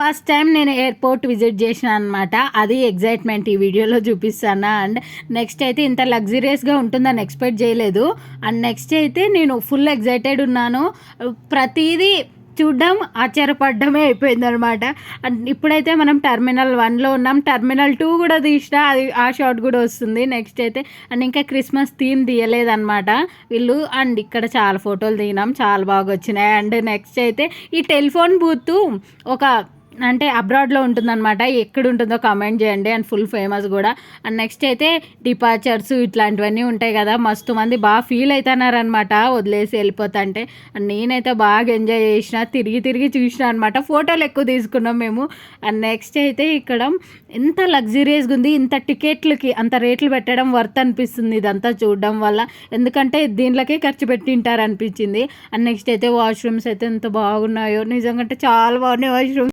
First time నేను airport visit చేసిన అనమాట. అది ఎగ్జైట్మెంట్ ఈ వీడియోలో చూపిస్తాను. అండ్ నెక్స్ట్ అయితే ఇంత లగ్జరియస్గా ఉంటుందని ఎక్స్పెక్ట్ చేయలేదు. అండ్ నెక్స్ట్ అయితే నేను ఫుల్ ఎగ్జైటెడ్ ఉన్నాను. ప్రతిదీ చూడడం ఆశ్చర్యపడడమే అయిపోయిందనమాట. అండ్ ఇప్పుడైతే మనం టెర్మినల్ 1లో ఉన్నాం. టెర్మినల్ 2 కూడా తీసినా అది ఆ షాట్ కూడా వస్తుంది. నెక్స్ట్ అయితే అండ్ ఇంకా క్రిస్మస్ థీమ్ తీయలేదన్నమాట వీళ్ళు. అండ్ ఇక్కడ చాలా ఫోటోలు దిగినాం, చాలా బాగా వచ్చినాయి. అండ్ నెక్స్ట్ అయితే ఈ టెలిఫోన్ బూత్ ఒక అంటే అబ్రాడ్లో ఉంటుందన్నమాట. ఎక్కడ ఉంటుందో కామెంట్ చేయండి. అండ్ ఫుల్ ఫేమస్ కూడా. అండ్ నెక్స్ట్ అయితే డిపార్చర్స్ ఇట్లాంటివన్నీ ఉంటాయి కదా, మస్తు మంది బాగా ఫీల్ అవుతున్నారనమాట వదిలేసి వెళ్ళిపోతుంటే. అండ్ నేనైతే బాగా ఎంజాయ్ చేసిన, తిరిగి తిరిగి చూసిన అనమాట. ఫోటోలు ఎక్కువ తీసుకున్నాం మేము. అండ్ నెక్స్ట్ అయితే ఇక్కడ ఎంత లగ్జరియస్గా ఉంది. ఇంత టికెట్లకి అంత రేట్లు పెట్టడం వర్త్ అనిపిస్తుంది ఇదంతా చూడడం వల్ల. ఎందుకంటే దీనిలోకే ఖర్చు పెట్టింటారు అనిపించింది. అండ్ నెక్స్ట్ అయితే వాష్రూమ్స్ అయితే ఎంత బాగున్నాయో నిజంగా, చాలా బాగున్నాయి వాష్రూమ్స్.